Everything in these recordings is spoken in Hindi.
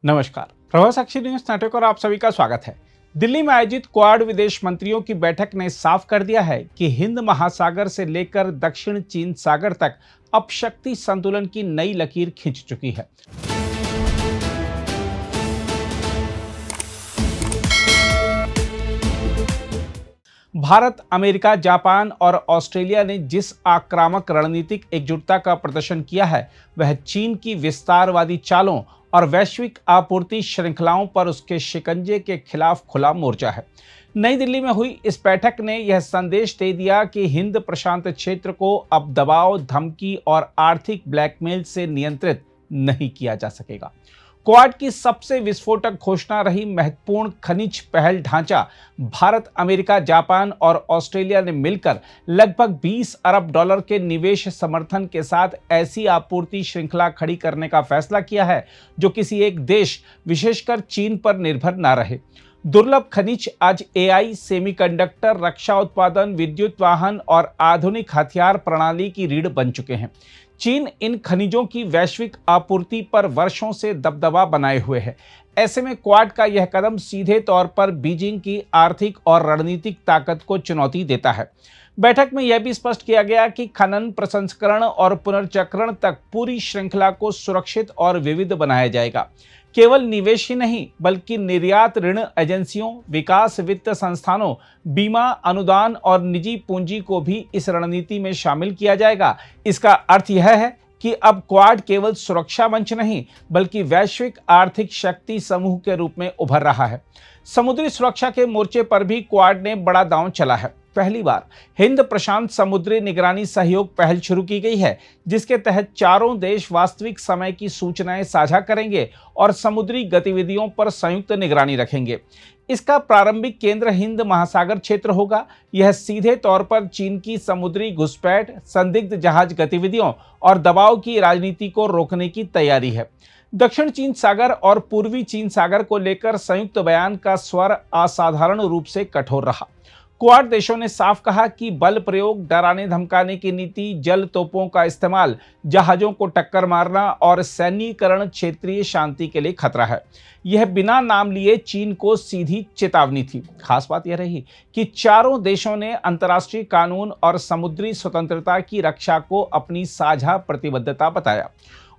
नमस्कार, प्रभाव साक्षी न्यूज नेटवर्क और आप सभी का स्वागत है। दिल्ली में आयोजित क्वाड विदेश मंत्रियों की बैठक ने साफ कर दिया है कि हिंद महासागर से लेकर दक्षिण चीन सागर तक अब शक्ति संतुलन की नई लकीर खींच चुकी है। भारत, अमेरिका, जापान और ऑस्ट्रेलिया ने जिस आक्रामक रणनीतिक एकजुटता का प्रदर्शन किया है, वह चीन की विस्तारवादी चालों और वैश्विक आपूर्ति श्रृंखलाओं पर उसके शिकंजे के खिलाफ खुला मोर्चा है। नई दिल्ली में हुई इस बैठक ने यह संदेश दे दिया कि हिंद प्रशांत क्षेत्र को अब दबाव, धमकी और आर्थिक ब्लैकमेल से नियंत्रित नहीं किया जा सकेगा। क्वाड की सबसे विस्फोटक घोषणा रही महत्वपूर्ण खनिज पहल ढांचा। भारत, अमेरिका, जापान और ऑस्ट्रेलिया ने मिलकर लगभग 20 अरब डॉलर के निवेश समर्थन के साथ ऐसी आपूर्ति श्रृंखला खड़ी करने का फैसला किया है जो किसी एक देश, विशेषकर चीन पर निर्भर न रहे। दुर्लभ खनिज आज एआई, सेमीकंडक्टर, रक्षा उत्पादन, विद्युत वाहन और आधुनिक हथियार प्रणाली की रीढ़ बन चुके हैं। चीन इन खनिजों की वैश्विक आपूर्ति पर वर्षों से दबदबा बनाए हुए है। ऐसे में क्वाड का यह कदम सीधे तौर पर बीजिंग की आर्थिक और रणनीतिक ताकत को चुनौती देता है। बैठक में यह भी स्पष्ट किया गया कि खनन, प्रसंस्करण और पुनर्चक्रण तक पूरी श्रृंखला को सुरक्षित और विविध बनाया जाएगा। केवल निवेश ही नहीं, बल्कि निर्यात, ऋण एजेंसियों, विकास वित्त संस्थानों, बीमा, अनुदान और निजी पूंजी को भी इस रणनीति में शामिल किया जाएगा। इसका अर्थ यह है कि अब क्वाड केवल सुरक्षा मंच नहीं, बल्कि वैश्विक आर्थिक शक्ति समूह के रूप में उभर रहा है। समुद्री सुरक्षा के मोर्चे पर भी क्वाड ने बड़ा दांव चला है। पहली बार हिंद प्रशांत समुद्री निगरानी सहयोग पहल शुरू की गई है, जिसके तहत चारों देश वास्तविक समय की सूचनाएं साझा करेंगे और समुद्री गतिविधियों पर संयुक्त निगरानी रखेंगे। इसका प्रारंभिक केंद्र हिंद महासागर क्षेत्र होगा। यह सीधे तौर पर चीन की समुद्री घुसपैठ, संदिग्ध जहाज गतिविधियों और दबाव की राजनीति को रोकने की तैयारी है। दक्षिण चीन सागर और पूर्वी चीन सागर को लेकर संयुक्त बयान का स्वर असाधारण रूप से कठोर रहा। क्वाड देशों ने साफ कहा कि बल प्रयोग, डराने धमकाने की नीति, जल तोपों का इस्तेमाल, जहाजों को टक्कर मारना और सैन्यीकरण क्षेत्रीय शांति के लिए खतरा है। यह बिना नाम लिए चीन को सीधी चेतावनी थी। खास बात यह रही कि चारों देशों ने अंतर्राष्ट्रीय कानून और समुद्री स्वतंत्रता की रक्षा को अपनी साझा प्रतिबद्धता बताया।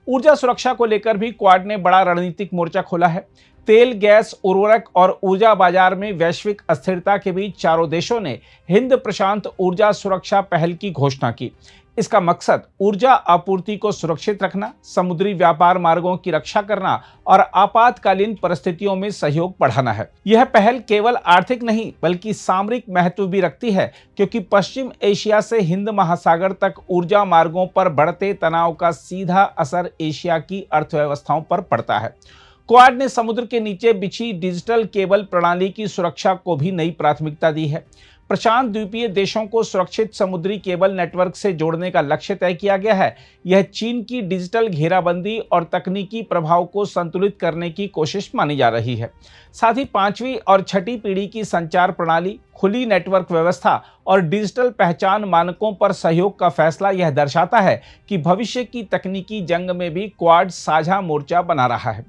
ऊर्जा सुरक्षा को लेकर भी क्वाड ने बड़ा रणनीतिक मोर्चा खोला है। तेल, गैस, उर्वरक और ऊर्जा बाजार में वैश्विक अस्थिरता के बीच चारों देशों ने हिंद प्रशांत ऊर्जा सुरक्षा पहल की घोषणा की। इसका मकसद ऊर्जा आपूर्ति को सुरक्षित रखना, समुद्री व्यापार मार्गों की रक्षा करना और आपातकालीन परिस्थितियों में सहयोग बढ़ाना है। यह पहल केवल आर्थिक नहीं, बल्कि सामरिक महत्व भी रखती है, क्योंकि पश्चिम एशिया से हिंद महासागर तक ऊर्जा मार्गों पर बढ़ते तनाव का सीधा असर एशिया की अर्थव्यवस्थाओं पर पड़ता है। क्वाड ने समुद्र के नीचे बिछी डिजिटल केबल प्रणाली की सुरक्षा को भी नई प्राथमिकता दी है। प्रशांत द्वीपीय देशों को सुरक्षित समुद्री केबल नेटवर्क से जोड़ने का लक्ष्य तय किया गया है। यह चीन की डिजिटल घेराबंदी और तकनीकी प्रभाव को संतुलित करने की कोशिश मानी जा रही है। साथ ही 5वीं और 6ठी पीढ़ी की संचार प्रणाली, खुली नेटवर्क व्यवस्था और डिजिटल पहचान मानकों पर सहयोग का फैसला यह दर्शाता है कि भविष्य की तकनीकी जंग में भी क्वाड साझा मोर्चा बना रहा है।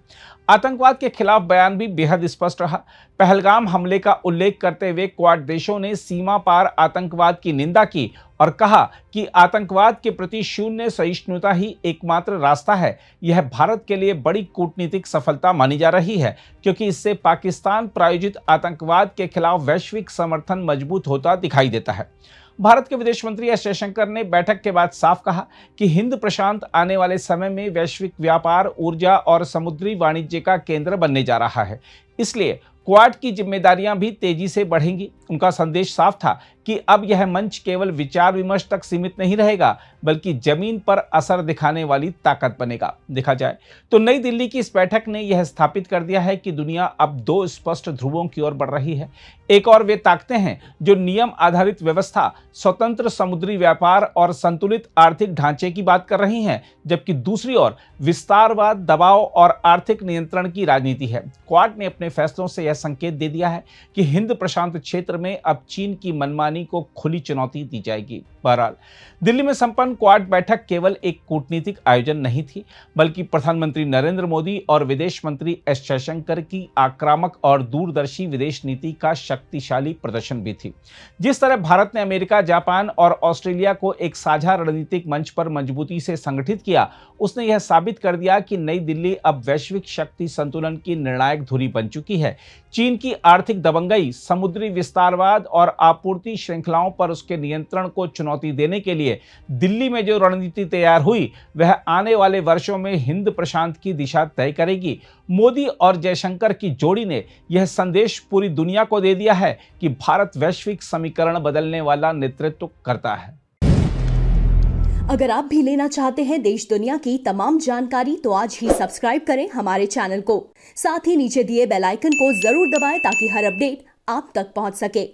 आतंकवाद के खिलाफ बयान भी बेहद स्पष्ट रहा। पहलगाम हमले का उल्लेख करते हुए क्वाड देशों ने सीमा पार आतंकवाद की निंदा की और कहा कि आतंकवाद के प्रति शून्य सहिष्णुता ही एकमात्र रास्ता है। यह भारत के लिए बड़ी कूटनीतिक सफलता मानी जा रही है, क्योंकि इससे पाकिस्तान प्रायोजित आतंकवाद के खिलाफ वैश्विक समर्थन मजबूत होता दिखाई देता है। भारत के विदेश मंत्री एस जयशंकर ने बैठक के बाद साफ कहा कि हिंद प्रशांत आने वाले समय में वैश्विक व्यापार, ऊर्जा और समुद्री वाणिज्य का केंद्र बनने जा रहा है। इसलिए क्वाड की जिम्मेदारियां भी तेजी से बढ़ेंगी। उनका संदेश साफ था कि अब यह मंच केवल विचार विमर्श तक सीमित नहीं रहेगा, बल्कि जमीन पर असर दिखाने वाली ताकत बनेगा। देखा जाए तो नई दिल्ली की इस बैठक ने यह स्थापित कर दिया है कि दुनिया अब दो स्पष्ट ध्रुवों की ओर बढ़ रही है। एक और वे ताकतें हैं जो नियम आधारित व्यवस्था, स्वतंत्र समुद्री व्यापार और संतुलित आर्थिक ढांचे की बात कर रही हैं, जबकि दूसरी ओर विस्तारवाद, दबाव और आर्थिक नियंत्रण की राजनीति है। क्वाड ने अपने फैसलों से यह संकेत दे दिया है कि हिंद प्रशांत क्षेत्र में अब चीन की मनमानी को खुली चुनौती दी जाएगी। बहरहाल दिल्ली में संपन्न क्वाड बैठक केवल एक कूटनीतिक आयोजन नहीं थी, बल्कि प्रधानमंत्री नरेंद्र मोदी और विदेश मंत्री एस जयशंकर की आक्रामक और दूरदर्शी विदेश नीति का शक्तिशाली प्रदर्शन भी थी। जिस तरह भारत ने अमेरिका, जापान और ऑस्ट्रेलिया को एक साझा रणनीतिक मंच पर मजबूती से संगठित किया, उसने यह साबित कर दिया कि नई दिल्ली अब वैश्विक शक्ति संतुलन की निर्णायक धुरी बन चुकी है। चीन की आर्थिक दबंगई, समुद्री विस्तारवाद और आपूर्ति श्रृंखलाओं पर उसके नियंत्रण को चुनौती देने के लिए दिल्ली में जो रणनीति तैयार हुई, वह आने वाले वर्षों में हिंद प्रशांत की दिशा तय करेगी। मोदी और जयशंकर की जोड़ी ने यह संदेश पूरी दुनिया को दे दिया है कि भारत वैश्विक समीकरण बदलने वाला नेतृत्व करता है। अगर आप भी लेना चाहते हैं देश दुनिया की तमाम जानकारी, तो आज ही सब्सक्राइब करें हमारे चैनल को। साथ ही नीचे दिए बेल आइकन को जरूर दबाएं ताकि हर अपडेट आप तक पहुंच सके।